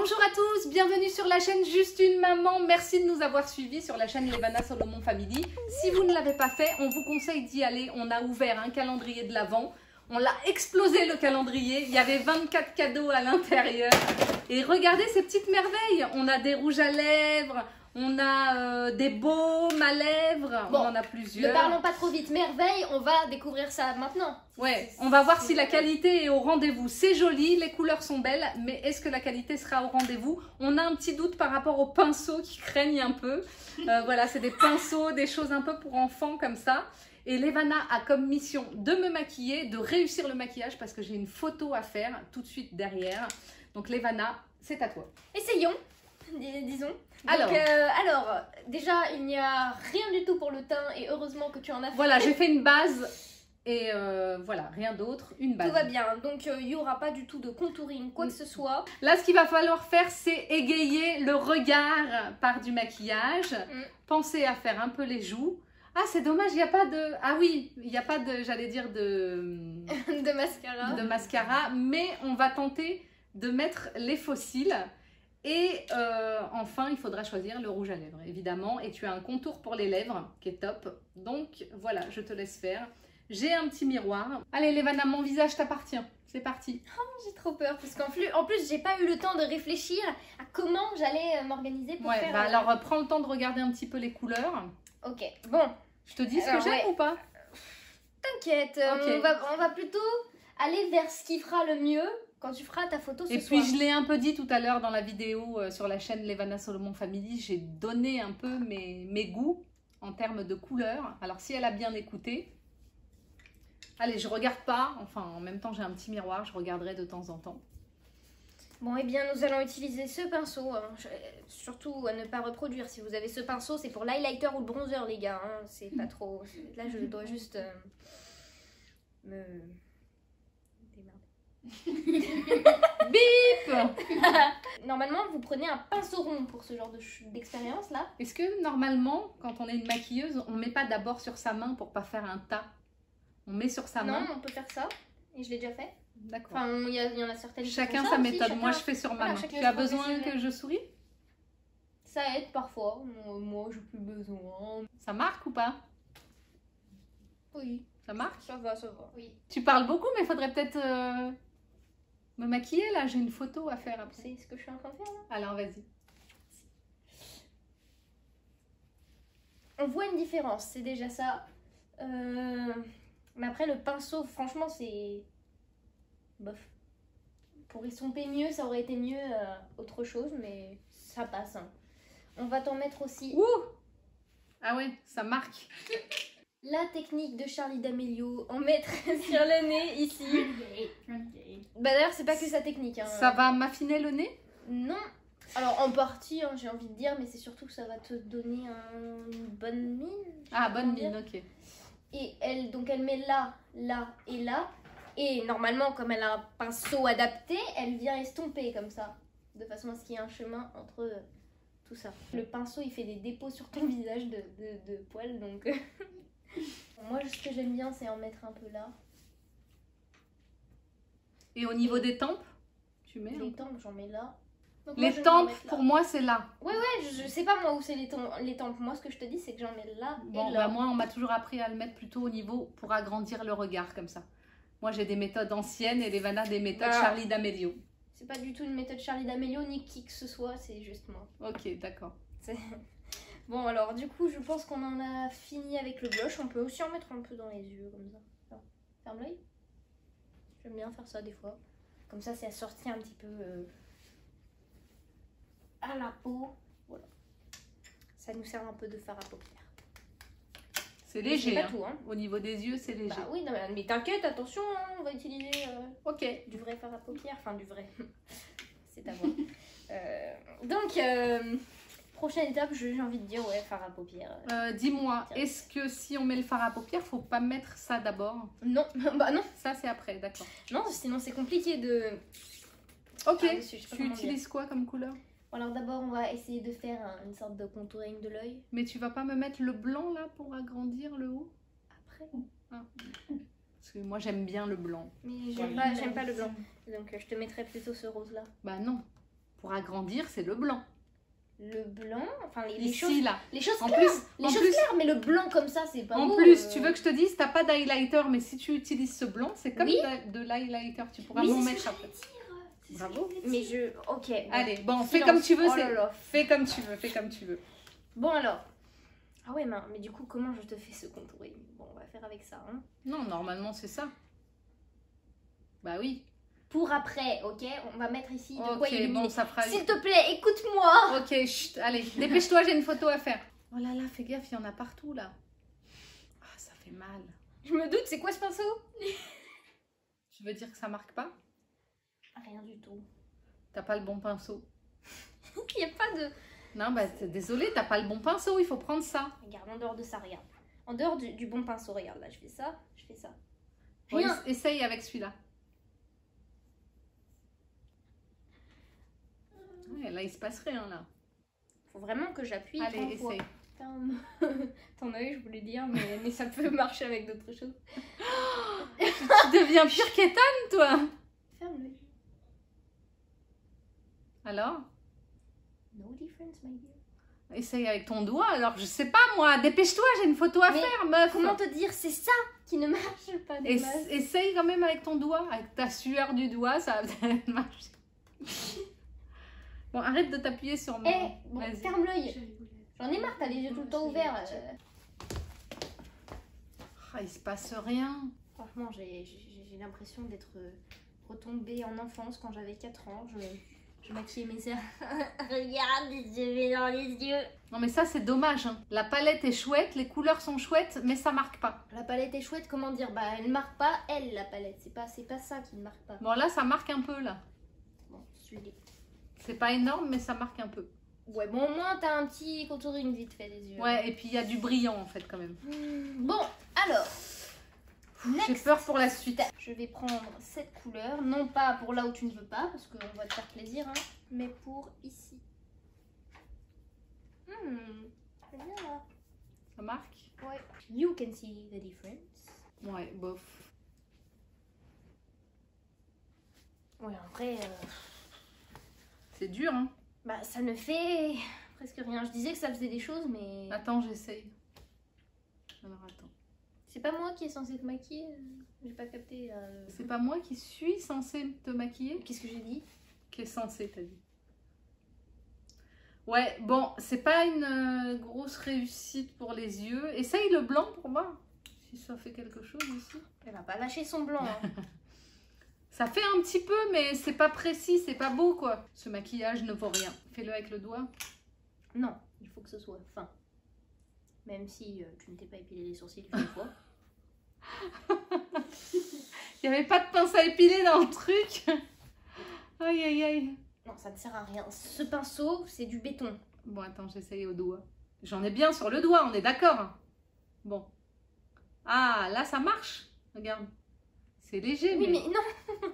Bonjour à tous, bienvenue sur la chaîne Juste une Maman. Merci de nous avoir suivis sur la chaîne Levana Solomon Family. Si vous ne l'avez pas fait, on vous conseille d'y aller. On a ouvert un calendrier de l'Avent. On l'a explosé le calendrier. Il y avait 24 cadeaux à l'intérieur. Et regardez ces petites merveilles. On a des rouges à lèvres. On a des baumes à lèvres, bon, on en a plusieurs. Ne parlons pas trop vite, merveille, on va découvrir ça maintenant. Ouais, on va voir si la qualité est au rendez-vous. C'est joli, les couleurs sont belles, mais est-ce que la qualité sera au rendez-vous? On a un petit doute par rapport aux pinceaux qui craignent un peu. Voilà, c'est des pinceaux, des choses un peu pour enfants comme ça. Et Levana a comme mission de me maquiller, de réussir le maquillage parce que j'ai une photo à faire tout de suite derrière. Donc Levana, c'est à toi. Essayons, disons. Alors, déjà, il n'y a rien du tout pour le teint et heureusement que tu en as fait. Voilà, j'ai fait une base et voilà, rien d'autre, une base. Tout va bien, donc il n'y aura pas du tout de contouring, quoi que ce soit. Là, ce qu'il va falloir faire, c'est égayer le regard par du maquillage. Pensez à faire un peu les joues. Ah, c'est dommage, il n'y a pas de... Ah oui, il n'y a pas de, j'allais dire, de... de mascara. De mascara, mais on va tenter de mettre les faux cils. Et enfin, il faudra choisir le rouge à lèvres, évidemment. Et tu as un contour pour les lèvres qui est top. Donc, voilà, je te laisse faire. J'ai un petit miroir. Allez, Levana, mon visage t'appartient. C'est parti. Oh, j'ai trop peur, parce qu'en plus, j'ai pas eu le temps de réfléchir à comment j'allais m'organiser pour faire... Bah alors, prends le temps de regarder un petit peu les couleurs. Ok, bon. Je te dis ce que j'aime ou pas? T'inquiète, Okay. on va plutôt aller vers ce qui fera le mieux quand tu feras ta photo ce soir. Et puis je l'ai un peu dit tout à l'heure dans la vidéo sur la chaîne Levana Solomon Family, j'ai donné un peu mes goûts en termes de couleurs. Alors si elle a bien écouté, allez, je regarde pas, enfin en même temps j'ai un petit miroir, je regarderai de temps en temps. Bon, eh bien nous allons utiliser ce pinceau, hein. Surtout à ne pas reproduire. Si vous avez ce pinceau, c'est pour l'highlighter ou le bronzer les gars, hein. C'est pas trop... Là je dois juste me... Bip. Normalement, vous prenez un pinceau rond pour ce genre d'expérience là. Est-ce que normalement, quand on est une maquilleuse, on met pas d'abord sur sa main pour pas faire un tas? On met sur sa main. Non, on peut faire ça. Et je l'ai déjà fait. D'accord. Enfin, il y en a certaines. Chacun sa méthode. Moi, je fais sur ma main. Tu as besoin que je souris? Ça aide parfois. Moi, j'ai plus besoin. Ça marque ou pas? Oui. Ça marque? Ça va, oui. Tu parles beaucoup, mais il faudrait peut-être me maquiller là. J'ai une photo à faire après. C'est ce que je suis en train de faire là. Alors, vas-y. On voit une différence, c'est déjà ça. Mais après, le pinceau, franchement, c'est... bof. Pour estomper mieux, ça aurait été mieux autre chose, mais ça passe. Hein. On va t'en mettre aussi... Ouh! Ah ouais, ça marque. La technique de Charli D'Amelio, en mettre sur le nez, ici. Bah d'ailleurs, c'est pas que sa technique. Hein. Ça va m'affiner le nez? Non. Alors, en partie, hein, j'ai envie de dire, mais c'est surtout que ça va te donner une bonne mine. Ah, bonne mine, ok. Et elle, donc elle met là, là et là. Et normalement, comme elle a un pinceau adapté, elle vient estomper comme ça. De façon à ce qu'il y ait un chemin entre tout ça. Le pinceau, il fait des dépôts sur ton visage de poils, donc... Moi, ce que j'aime bien, c'est en mettre un peu là. Et au niveau des tempes, tu mets? Les tempes, j'en mets là. Donc les tempes, pour moi, c'est là. Ouais, je sais pas moi où c'est les tempes. Moi, ce que je te dis, c'est que j'en mets là bon, et là. Bah, moi, on m'a toujours appris à le mettre plutôt au niveau pour agrandir le regard, comme ça. Moi, j'ai des méthodes anciennes et Levana des méthodes Charli D'Amelio. C'est pas du tout une méthode Charli D'Amelio, ni qui que ce soit, c'est juste moi. Ok, d'accord. Bon, alors, du coup, je pense qu'on en a fini avec le blush. On peut aussi en mettre un peu dans les yeux, comme ça. Alors, ferme l'œil. J'aime bien faire ça des fois. Comme ça, c'est assorti un petit peu à la peau. Voilà. Ça nous sert un peu de fard à paupières. C'est léger, pas tout, hein. Au niveau des yeux, c'est léger. Bah oui, non, mais t'inquiète, attention, hein, on va utiliser ok. Du vrai fard à paupières. Enfin, du vrai. C'est à voir. Donc... prochaine étape, j'ai envie de dire, ouais, fard à paupières. Dis-moi, est-ce que si on met le fard à paupières, faut pas mettre ça d'abord? Non, bah non. Ça, c'est après, d'accord. Non, sinon c'est compliqué de... Ok, tu utilises quoi comme couleur? Alors d'abord, on va essayer de faire une sorte de contouring de l'œil. Mais tu vas pas me mettre le blanc, là, pour agrandir le haut? Après. Ah. Parce que moi, j'aime bien le blanc. Mais j'aime pas le blanc. Donc je te mettrai plutôt ce rose-là. Bah non. Pour agrandir, c'est le blanc. Le blanc, enfin les Ici, choses, là. les choses En claires, plus- les en choses plus- claires, mais le blanc comme ça, c'est pas En beau. plus, tu veux que je te dise, t'as pas d'highlighter, mais si tu utilises ce blanc, c'est comme Oui. de l'highlighter. Tu pourras Oui, m'en c'est ce mettre que après. C'est Bravo. Mais je, ok. Bon. Allez, bon, fais Silence. comme tu veux. Oh là là. Fais comme tu veux, fais comme tu veux. Bon alors. Ah ouais, mais du coup, comment je te fais ce contouring? Bon, on va faire avec ça. Hein. Non, normalement, c'est ça. Bah oui. Pour après, ok? On va mettre ici de quoi Ok, illuminer. bon, ça fera... S'il te plaît, écoute-moi. Ok, chut, allez, dépêche-toi, j'ai une photo à faire. Oh là là, fais gaffe, il y en a partout, là. Ah, ça fait mal. Je me doute, c'est quoi ce pinceau? Tu veux dire que ça marque pas? Rien du tout. T'as pas le bon pinceau. Il n'y a pas de... Non, bah, désolé, t'as pas le bon pinceau, il faut prendre ça. Regarde, en dehors de ça, regarde. En dehors du bon pinceau, regarde, là, je fais ça, je fais ça. Bon, Rien. essaye avec celui-là. Ouais, là, il se passe rien, là. Faut vraiment que j'appuie. Allez, 30 fois. essaye. Ferme ton œil, je voulais dire, mais ça peut marcher avec d'autres choses. Tu deviens pire qu'Ethan, toi. Ferme l'œil. Alors? No difference, my dear. Essaye avec ton doigt, alors je sais pas moi, dépêche-toi, j'ai une photo à Mais faire, meuf. Comment te dire, c'est ça qui ne marche pas de base. Essaye quand même avec ton doigt, avec ta sueur du doigt, ça va peut-être marcher. Bon, arrête de t'appuyer sur moi. Eh, bon, Vas-y. ferme l'œil. J'en ai marre, t'as les yeux tout le temps ouverts. Ah, il se passe rien. Franchement, j'ai l'impression d'être retombée en enfance quand j'avais 4 ans. Je maquillais mes sœurs. Regarde, je vais dans les yeux. Non mais ça c'est dommage, hein. La palette est chouette, les couleurs sont chouettes, mais ça marque pas. La palette est chouette, comment dire? Bah, elle ne marque pas, elle, la palette. C'est pas ça qui ne marque pas. Bon là ça marque un peu là. Bon, celui-là. C'est pas énorme mais ça marque un peu. Ouais, bon, au moins, t'as un petit contouring vite fait des yeux. Ouais, et puis il y a du brillant en fait quand même. Bon, alors. J'ai peur pour la suite. Je vais prendre cette couleur, non pas pour là où tu ne veux pas, parce qu'on va te faire plaisir, hein, mais pour ici. C'est bien là. Ça marque? Ouais. You can see the difference. Ouais, bof. Ouais, en vrai, C'est dur, hein. bah ça ne fait presque rien. Je disais que ça faisait des choses, mais Attends, j'essaye. Alors attends. c'est pas moi qui est censée te maquiller. J'ai pas capté. C'est pas moi qui suis censée te maquiller? Qu'est-ce que j'ai dit? Qui est censée, t'as dit. Ouais, bon, c'est pas une grosse réussite pour les yeux. Essaye le blanc pour moi, si ça fait quelque chose ici. Elle va pas lâcher son blanc. Hein. Ça fait un petit peu, mais c'est pas précis, c'est pas beau quoi. Ce maquillage ne vaut rien. Fais-le avec le doigt. Non, il faut que ce soit fin. Même si tu ne t'es pas épilé les sourcils une fois. Il n'y avait pas de pince à épiler dans le truc. Aïe aïe aïe. Non, ça ne sert à rien. Ce pinceau, c'est du béton. Bon, attends, j'essaye au doigt. J'en ai bien sur le doigt, on est d'accord. Bon. Ah, là, ça marche. Regarde. C'est léger, Oui, mais... mais non.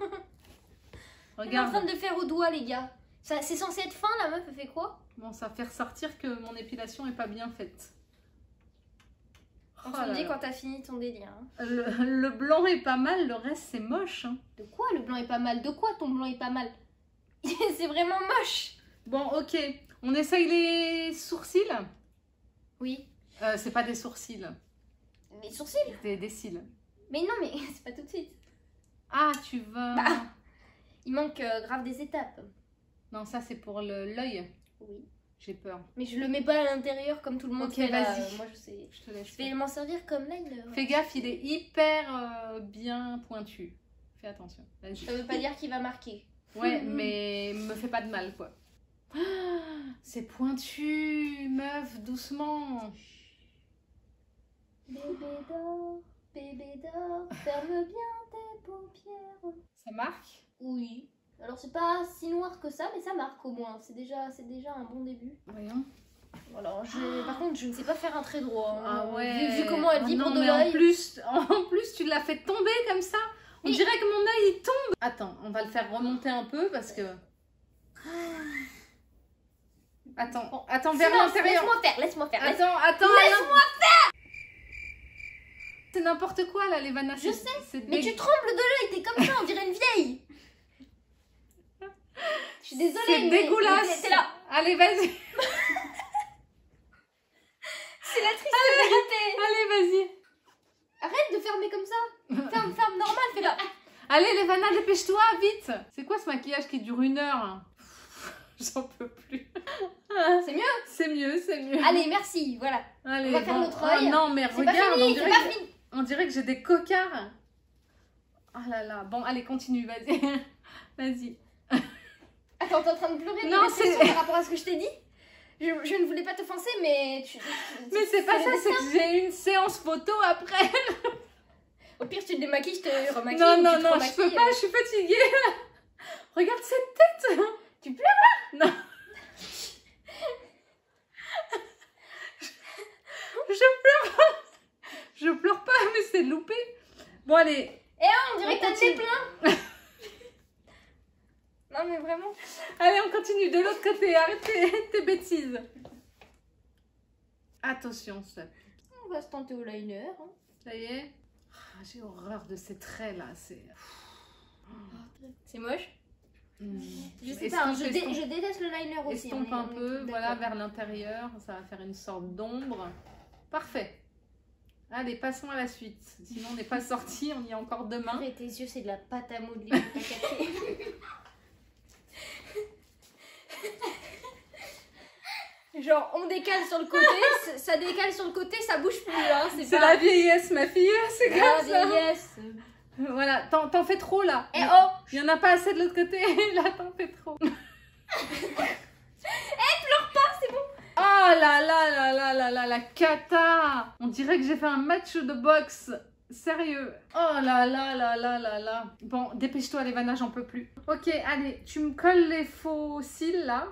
On est en Regarde. train de le faire au doigt, les gars. C'est censé être fin, la meuf, elle fait quoi? Bon, ça fait ressortir que mon épilation est pas bien faite. On Oh se le là dit là. quand t'as fini ton délire. Hein. Le blanc est pas mal, le reste c'est moche. Hein. De quoi le blanc est pas mal? De quoi ton blanc est pas mal? C'est vraiment moche. Bon, ok. On essaye les sourcils. Oui. C'est pas des sourcils, Les sourcils? des cils. Mais non, mais c'est pas tout de suite. Ah, tu vas... Bah. Il manque grave des étapes. Non, ça c'est pour l'œil. Oui. J'ai peur. Mais je le mets pas à l'intérieur comme tout le monde Ok, fait là. vas-y. Moi je sais. Je te laisse. Je vais m'en servir comme liner. Fais gaffe, il est hyper bien pointu. Fais attention. Vas-y. Ça veut pas dire qu'il va marquer. Ouais, mais me fais pas de mal, quoi. Ah, c'est pointu, meuf, doucement. Bébé d'or, ferme bien tes paupières. Ça marque? Oui. Alors c'est pas si noir que ça, mais ça marque au moins. C'est déjà un bon début. Voyons. Alors par contre, je ne sais pas faire un trait droit. Hein. Ah ouais. Vu comment elle vibre non, de mais l'œil. en plus, tu l'as fait tomber comme ça. On Oui. dirait que mon œil il tombe. Attends, on va le faire remonter un peu parce que. Attends, Bon. attends, vers Silence, l'intérieur. laisse-moi faire. Attends. Laisse-moi C'est n'importe quoi là, les Vanna. Je sais, c'est Mais tu trembles de l'œil, t'es comme ça, on dirait une vieille. suis désolée. C'est mais dégueulasse. t'es là. Allez, vas-y. C'est la triste vérité. Allez, vas-y. Arrête de fermer comme ça. Ferme, normal, fais-le. Allez, Levana, dépêche-toi, vite. C'est quoi ce maquillage qui dure 1 heure? J'en peux plus. C'est mieux. C'est mieux, c'est mieux. Allez, merci, voilà. Allez, on va faire bon. l'autre œil. Oh, non, mais C'est regarde, pas fini, c'est pas fini. on dirait que j'ai des cocards. Ah là là. Bon, allez, continue, vas-y. Vas-y. Attends, t'es en train de pleurer de Non, dépression c'est- par rapport à ce que je t'ai dit. Je ne voulais pas t'offenser, mais Mais c'est pas le ça, c'est destin. que j'ai une séance photo après. Au pire, tu te démaquilles, je te remaquille. Non, ou non, tu te non, je remaquilles, peux pas, je suis fatiguée. Regarde cette tête. Tu pleures? Non. Je pleure pas, mais c'est loupé. Bon, allez. On dirait que t'as le nez plein. Non, mais vraiment. Allez, on continue de l'autre côté. Arrête tes bêtises. Attention, ça. On va se tenter au liner. Hein. Ça y est. Ah, j'ai horreur de ces traits là. C'est moche. Hmm. Je sais pas, hein, je Estompe. déteste le liner aussi. Estompe un peu, voilà, d'accord. vers l'intérieur. Ça va faire une sorte d'ombre. Parfait. Allez, passons à la suite. Sinon, on n'est pas sorti. On y est encore demain. Après, tes yeux, c'est de la pâte à modeler. T'as capté. Genre, on décale sur le côté, ça décale sur le côté, ça bouge plus. Hein, C'est la vieillesse, ma fille. C'est la comme ça. vieillesse. Voilà, t'en fais trop là. Eh oh! Il y en a pas assez de l'autre côté. Là, t'en fais trop. Pleure pas, c'est bon. Oh là là là là là là, la cata. On dirait que j'ai fait un match de boxe. Sérieux. Oh là là là là là là. Bon, dépêche-toi, Levana, j'en peux plus. Ok, allez, tu me colles les faux cils là.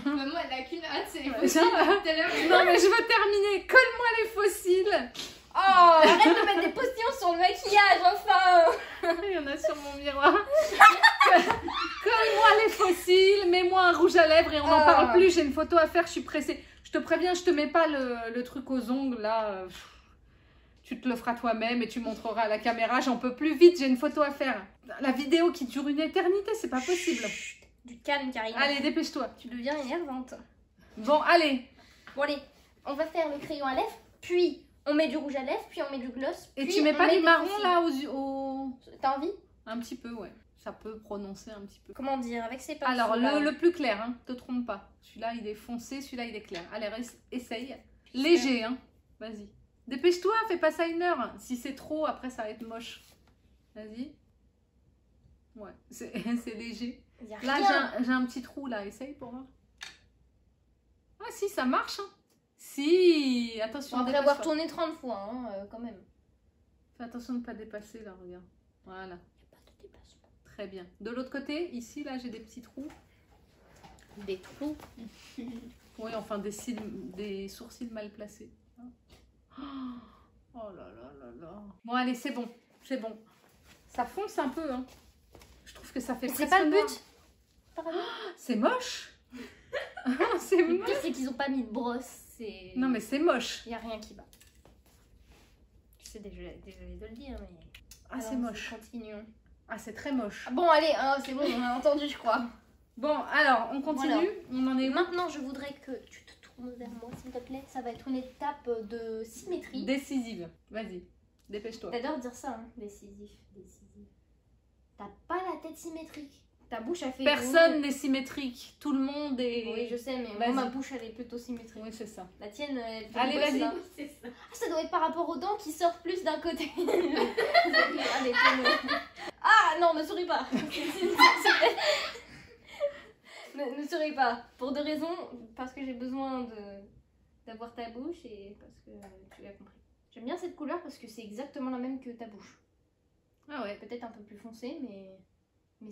Maman, elle a qu'une hâte, c'est les Ouais, fossiles genre- depuis tout à l'heure. Non mais je veux terminer. Colle-moi les faux cils. Oh, arrête de mettre des postillons sur le maquillage, enfin. Il y en a sur mon miroir. Colle-moi les faux cils, mets-moi un rouge à lèvres et on n'en parle plus. J'ai une photo à faire, je suis pressée. Je te préviens, je te mets pas le truc aux ongles là. Tu te le feras toi-même et tu montreras à la caméra. J'en peux plus, vite, j'ai une photo à faire. La vidéo qui dure une éternité, c'est pas possible. Chut, du calme, Karine. Allez, dépêche-toi. Tu deviens énervante. Bon, allez. Bon, allez, on va faire le crayon à lèvres, puis on met du rouge à lèvres, puis on met du gloss. Et puis tu mets on pas met du des marron fossiles. là aux... T'as envie? Un petit peu, ouais. Ça peut prononcer un petit peu. Comment dire? Avec ses pinceaux. Alors, là. le plus clair, hein, te trompe pas. Celui-là, il est foncé, celui-là, il est clair. Allez, essaye. Léger, hein. Vas-y. Dépêche-toi, fais pas ça 1 heure. Si c'est trop, après, ça va être moche. Vas-y. Ouais, c'est léger. Y a Là, rien. j'ai un petit trou, là. Essaye pour voir. Ah, si, ça marche, hein. Si, attention. Après dépasse avoir pas. tourné 30 fois, hein, quand même. Fais attention de ne pas dépasser, là, regarde. Voilà. Y a pas de dépassement. Très bien. De l'autre côté, ici, là, j'ai des petits trous. Des trous. Oui, enfin, des sourcils mal placés. Oh là là là là. Bon, allez, c'est bon. C'est bon. Ça fonce un peu, hein. Je trouve que ça fait C'est presque pas le noir. but. Apparemment. C'est moche. C'est Le moche. pire, c'est qu'ils ont pas mis de brosse. C'est... Non, mais c'est moche. Y a rien qui va. Je sais, désolée de le dire, mais... Ah, c'est Alors, moche. Continuons. Ah, c'est très moche. Ah, bon, allez, hein, c'est bon, on a entendu, je crois. Bon, alors, on continue. Voilà. On en est Et où? maintenant, je voudrais que tu te tournes vers moi, s'il te plaît. Ça va être une étape de symétrie. Décisive. Vas-y. Dépêche-toi. T'adores dire ça, hein. Décisif, décisif. T'as pas la tête symétrique. Ta bouche a fait... Personne n'est symétrique. Tout le monde est... Oui, je sais, mais moi, Vas-y. ma bouche, elle est plutôt symétrique. Oui, c'est ça. La tienne, elle fait Allez, une bosse, vas-y. là. C'est ça. Ah, ça doit être par rapport aux dents qui sortent plus d'un côté. Allez, tourne. Ah non, ne souris pas. ne souris pas. Pour 2 raisons. Parce que j'ai besoin d'avoir ta bouche et parce que tu l'as compris. J'aime bien cette couleur parce que c'est exactement la même que ta bouche. Ah ouais. Peut-être un peu plus foncé, mais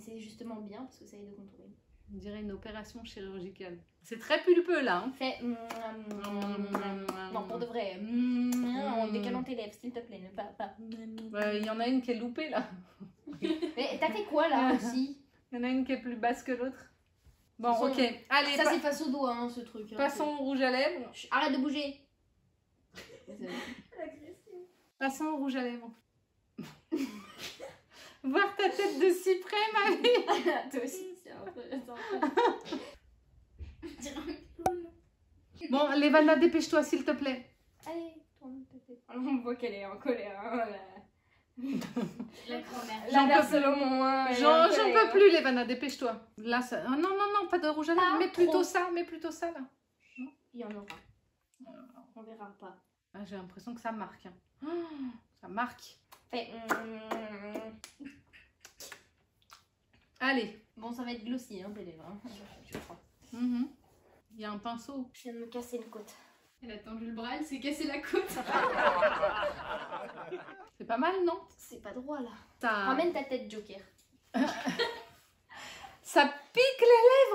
c'est justement bien parce que ça aide au contouring. On dirait une opération chirurgicale. C'est très pulpeux, là. Hein. Fais... Non, pour de vrai. En décalant tes lèvres, s'il te plaît. Ne pas. Il y en a une qui est loupée, là. Mais t'as fait quoi là aussi? Il y en a une qui est plus basse que l'autre. Bon, De toute ok. Allez, Ça c'est face au doigt, hein, ce truc. Hein, passons au rouge à lèvres. Chut, arrête de bouger. Désolée. L'agression. Passons au rouge à lèvres. Voir ta tête de cyprès, ma vie. Toi aussi, tiens. Bon, Levana, dépêche-toi s'il te plaît. Allez, tourne peut-être. On voit qu'elle est en colère. Hein, La grand-mère. J'en La peux mère Salomon. Hein, elle est J'en en colère. peux plus, Levana, dépêche-toi. Là, ça... oh, non, non, non, pas de rouge à lèvres. Pas Mets plutôt trop. ça, mets plutôt ça, là. Il y en aura. On verra pas. Ah, j'ai l'impression que ça marque. Hein. Oh, ça marque. Fait, Allez. Bon, ça va être glossy, hein, tes lèvres. Hein. Je crois. Mhm. Il y a un pinceau. Je viens de me casser une côte. Elle a tendu le bras, elle s'est cassé la côte. C'est pas mal, non? C'est pas droit là. Ça... Ramène ta tête, Joker. Ça pique les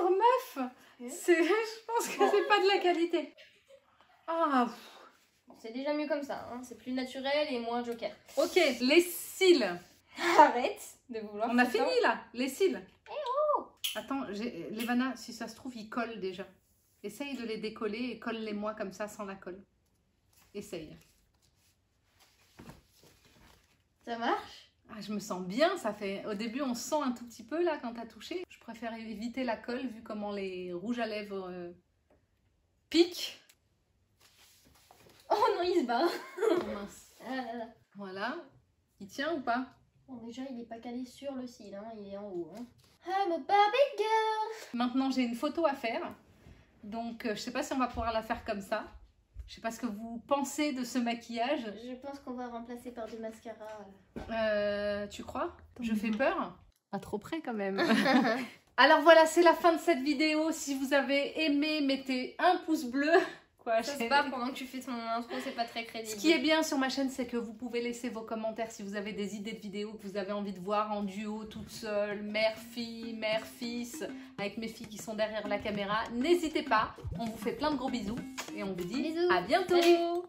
lèvres, meuf. Je pense que c'est pas de la qualité. Ah, Bon, c'est déjà mieux comme ça. Hein. C'est plus naturel et moins Joker. ok, les cils. Arrête de vouloir. On a faire ça. fini là, les cils. Attends, Levana, si ça se trouve, ils collent déjà. Essaye de les décoller et colle-les-moi comme ça sans la colle. Essaye. Ça marche? Ah, je me sens bien, ça fait... Au début, on sent un tout petit peu là quand t'as touché. Je préfère éviter la colle vu comment les rouges à lèvres piquent. Oh non, il se barre. Oh, mince. Ah là là. Voilà. Il tient ou pas? Bon, déjà, il est pas calé sur le cil, hein. Il est en haut. Hein. I'm a Barbie girl. Maintenant, j'ai une photo à faire. Donc, je sais pas si on va pouvoir la faire comme ça. Je sais pas ce que vous pensez de ce maquillage. Je pense qu'on va remplacer par du mascara. Tu crois? Je fais peur? Pas trop près quand même. Alors voilà, c'est la fin de cette vidéo. Si vous avez aimé, mettez un pouce bleu. Quoi, Ça se barre pendant que tu fais ton intro, c'est pas très crédible. Ce qui est bien sur ma chaîne, c'est que vous pouvez laisser vos commentaires si vous avez des idées de vidéos que vous avez envie de voir en duo, toute seule, mère-fille, mère-fils, avec mes filles qui sont derrière la caméra. N'hésitez pas, on vous fait plein de gros bisous et on vous dit Bisous. à bientôt. Salut.